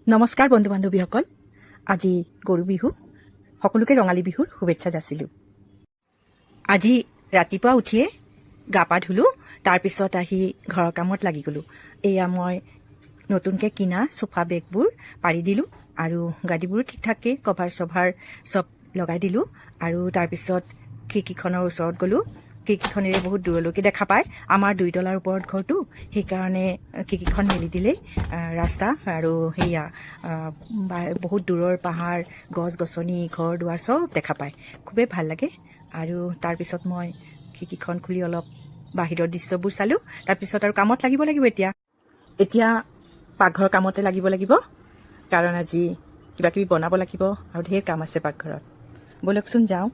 নমস্কাৰ বন্ধু বান্ধৱীসকল, আজি গৰু বিহু। সকলোকে ৰঙালী বিহুৰ শুভেচ্ছা যাচিলোঁ। আজি ৰাতিপুৱা উঠিয়ে গা পা ধুলোঁ, তাৰপিছত আহি ঘৰৰ কামত লাগি গ'লোঁ। এয়া মই নতুনকৈ কিনা চোফা বেগবোৰ পাৰি দিলোঁ আৰু গাদীবোৰো ঠিক ঠাককৈ কভাৰ চভাৰ চব লগাই দিলোঁ আৰু তাৰপিছত খিৰিকীখনৰ ওচৰত গ'লোঁ। খিৰিকীখনেৰে বহুত দূৰলৈকে দেখা পায়। আমাৰ 2 তলাৰ ওপৰত ঘৰটো, সেইকাৰণে খিৰিকীখন মেলি দিলেই ৰাস্তা আৰু সেয়া বহুত দূৰৰ পাহাৰ, গছ গছনি, ঘৰ দুৱাৰ চব দেখা পায়। খুবেই ভাল লাগে। আৰু তাৰপিছত মই খিৰিকীখন খুলি অলপ বাহিৰৰ দৃশ্যবোৰ চালোঁ। তাৰপিছত আৰু কামত লাগিব এতিয়া পাকঘৰৰ কামতে লাগিব কাৰণ আজি কিবা কিবি বনাব লাগিব আৰু ঢেৰ কাম আছে পাকঘৰত। ব'লকচোন যাওঁ।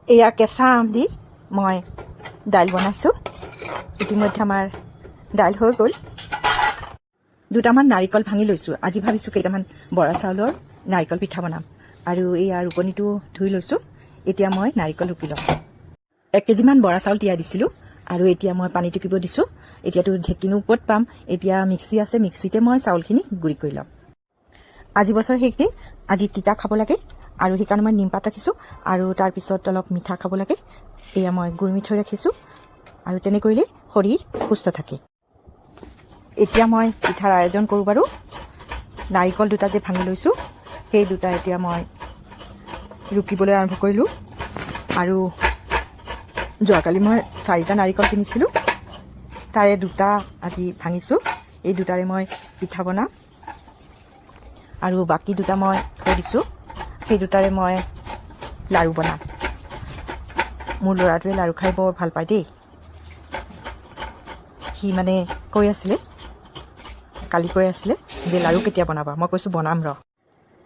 এয়া কেঁচা আম দি মই দাইল বনাইছোঁ। ইতিমধ্যে আমাৰ দাইল হৈ গ'ল। দুটামান নাৰিকল ভাঙি লৈছোঁ। আজি ভাবিছোঁ কেইটামান বৰা চাউলৰ নাৰিকল পিঠা বনাম। আৰু এয়া ৰুকনিটো ধুই লৈছোঁ। এতিয়া মই নাৰিকল ৰুকি ল'ম। 1 কেজিমান বৰা চাউল তিয়াই দিছিলোঁ আৰু এতিয়া মই পানী টুকিব দিছোঁ। এতিয়াতো ঢেঁকীনো ক'ত পাম, এতিয়া মিক্সি আছে, মিক্সিতে মই চাউলখিনি গুড়ি কৰি ল'ম। আজি বছৰ শেষদিন, আজি তিতা খাব লাগে আৰু সেইকাৰণে মই নিমপাত ৰাখিছোঁ আৰু তাৰপিছত অলপ মিঠা খাব লাগে। এয়া মই গুড় মিঠৈ ৰাখিছোঁ আৰু তেনে কৰিলে শৰীৰ সুস্থ থাকে। এতিয়া মই পিঠাৰ আয়োজন কৰোঁ বাৰু। নাৰিকল দুটা যে ভাঙি লৈছোঁ, সেই দুটা এতিয়া মই ৰুকিবলৈ আৰম্ভ কৰিলোঁ। আৰু যোৱাকালি মই 4টা নাৰিকল কিনিছিলোঁ, তাৰে 2টা আজি ভাঙিছোঁ। এই 2টাৰে মই পিঠা বনাম আৰু বাকী 2টা মই থৈ দিছোঁ। সেই 2টাৰে মই লাড়ু বনাম। মোৰ ল'ৰাটোৱে লাড়ু খাই বৰ ভাল পায় দেই। সি মানে কালি কৈ আছিলে যে লাড়ু কেতিয়া বনাবা। মই কৈছোঁ বনাম ৰ।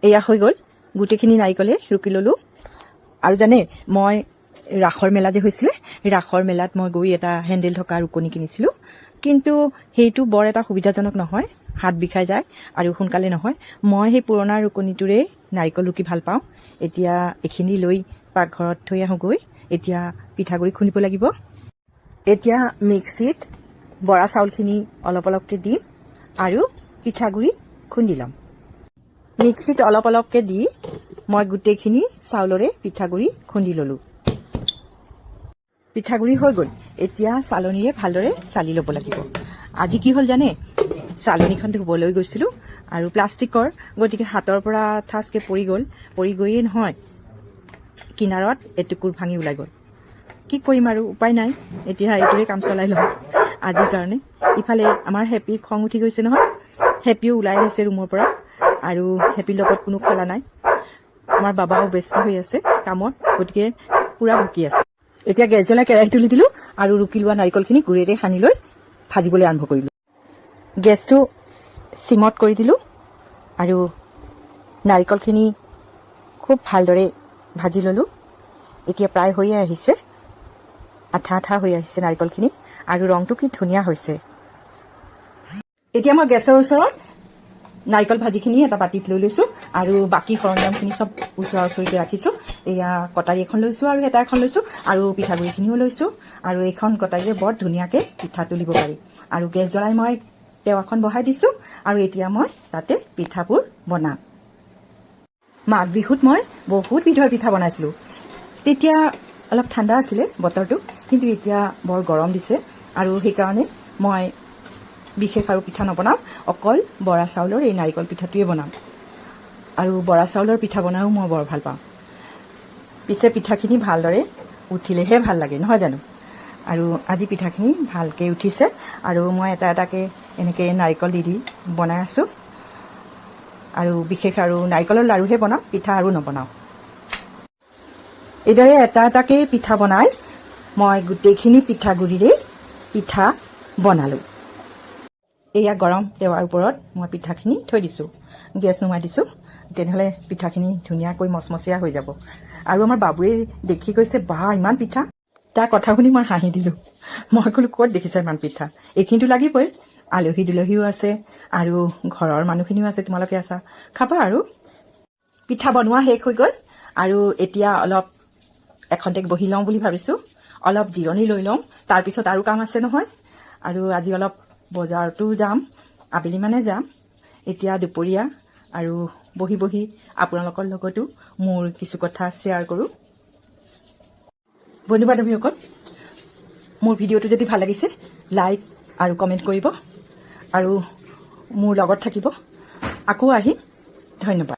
এয়া হৈ গ'ল, গোটেইখিনি নাৰিকলে ৰুকি ল'লোঁ। আৰু জানে, মই ৰাসৰ মেলা যে হৈছিলে, ৰাসৰ মেলাত মই গৈ এটা হেণ্ডেল থকা ৰুকনি কিনিছিলোঁ, কিন্তু সেইটো বৰ এটা সুবিধাজনক নহয়, হাত বিষাই যায় আৰু সোনকালে নহয়। মই সেই পুৰণা ৰুকনিটোৰে নাৰিকল ৰুকি ভাল পাওঁ। এতিয়া এইখিনি লৈ পাকঘৰত থৈ আহোঁগৈ। এতিয়া পিঠাগুড়ি খুন্দিব লাগিব। এতিয়া মিক্সিত বৰা চাউলখিনি অলপ অলপকৈ দিম আৰু পিঠাগুড়ি খুন্দি ল'ম। মিক্সিত অলপ অলপকৈ দি মই গোটেইখিনি চাউলৰে পিঠাগুড়ি খুন্দি ল'লোঁ। পিঠাগুড়ি হৈ গ'ল। এতিয়া চালনীৰে ভালদৰে চালি ল'ব লাগিব। আজি কি হ'ল জানে, চালনীখন ধুবলৈ গৈছিলোঁ আৰু প্লাষ্টিকৰ, গতিকে হাতৰ পৰা ঠাচকৈ পৰি গৈয়ে নহয়, কিনাৰত এটুকুৰ ভাঙি ওলাই গ'ল। কি কৰিম আৰু, উপায় নাই। এতিয়া এইটোৰে কাম চলাই ল'ম আজিৰ কাৰণে। ইফালে আমাৰ হেপীৰ খং উঠি গৈছে নহয়। হেপীও ওলাই আহিছে ৰুমৰ পৰা আৰু হেপীৰ লগত কোনো খেলা নাই। আমাৰ বাবাও ব্যস্ত হৈ আছে কামত, গতিকে পূৰা ভুকি আছে। এতিয়া গেছ জ্বলাই কেৰাহী তুলি দিলোঁ আৰু ৰুকি লোৱা নাৰিকলখিনি গুড়েৰে সানি লৈ ভাজিবলৈ আৰম্ভ কৰিলোঁ। গেছটো চিমত কৰি দিলোঁ আৰু নাৰিকলখিনি খুব ভালদৰে ভাজি ল'লোঁ। এতিয়া প্ৰায় হৈয়ে আহিছে, আঠা আঠা হৈ আহিছে নাৰিকলখিনি আৰু ৰংটো কি ধুনীয়া হৈছে। এতিয়া মই গেছৰ ওচৰত নাৰিকল ভাজিখিনি এটা বাতিত লৈ লৈছোঁ আৰু বাকী সৰঞ্জামখিনি চব ওচৰা ওচৰিকৈ ৰাখিছোঁ। এয়া কটাৰী এখন লৈছোঁ আৰু হেতা এখন লৈছোঁ আৰু পিঠাগুড়িখিনিও লৈছোঁ। আৰু এইখন কটাৰীৰে বৰ ধুনীয়াকৈ পিঠা তুলিব পাৰি। আৰু গেছ জ্বলাই মই টেৱাখন বহাই দিছোঁ আৰু এতিয়া মই তাতে পিঠাবোৰ বনাম। মাঘ বিহুত মই বহুত বিধৰ পিঠা বনাইছিলোঁ। তেতিয়া অলপ ঠাণ্ডা আছিলে বতৰটো, কিন্তু এতিয়া বৰ গৰম দিছে আৰু সেইকাৰণে মই বিশেষ আৰু পিঠা নবনাওঁ, অকল বৰা চাউলৰ এই নাৰিকল পিঠাটোৱে বনাম। আৰু বৰা চাউলৰ পিঠা বনায়ো মই বৰ ভাল পাওঁ। পিছে পিঠাখিনি ভালদৰে উঠিলেহে ভাল লাগে, নহয় জানো? আৰু আজি পিঠাখিনি ভালকৈ উঠিছে আৰু মই এটা এটাকৈ এনেকৈ নাৰিকল দি বনাই আছোঁ। আৰু বিশেষ আৰু নাৰিকলৰ লাড়ুহে বনাম, পিঠা আৰু নবনাওঁ। এইদৰে এটা এটাকৈ পিঠা বনাই মই গোটেইখিনি পিঠাগুড়িৰে পিঠা বনালোঁ। এয়া গৰম টেৱাৰ ওপৰত মই পিঠাখিনি থৈ দিছোঁ, গেছ নুমাই দিছোঁ। তেনেহ'লে পিঠাখিনি ধুনীয়াকৈ মচমচীয়া হৈ যাব। আৰু আমাৰ বাবুৱে দেখি কৈছে, বাহ ইমান পিঠা। তাৰ কথা শুনি মই হাঁহি দিলোঁ। মই ক'লোঁ, ক'ত দেখিছা ইমান পিঠা? এইখিনিতো লাগিবই। আলহী দুলহীও আছে আৰু ঘৰৰ মানুহখিনিও আছে, তোমালোকে আছা, খাবা আৰু। পিঠা বনোৱা শেষ হৈ গ'ল আৰু এতিয়া অলপ এখন্তেক বহি লওঁ বুলি ভাবিছোঁ। অলপ জিৰণি লৈ লওঁ, তাৰপিছত আৰু কাম আছে নহয়। আৰু আজি অলপ বজাৰতো যাম, আবেলি মানে যাম। এতিয়া দুপৰীয়া আৰু বহি বহি আপোনালোকৰ লগতো মোৰ কিছু কথা শ্বেয়াৰ কৰোঁ। বন্ধু বান্ধৱীসকল, মোৰ ভিডিঅ'টো যদি ভাল লাগিছে লাইক আৰু কমেণ্ট কৰিব আৰু মোৰ লগত থাকিব। আকৌ আহিম। ধন্যবাদ।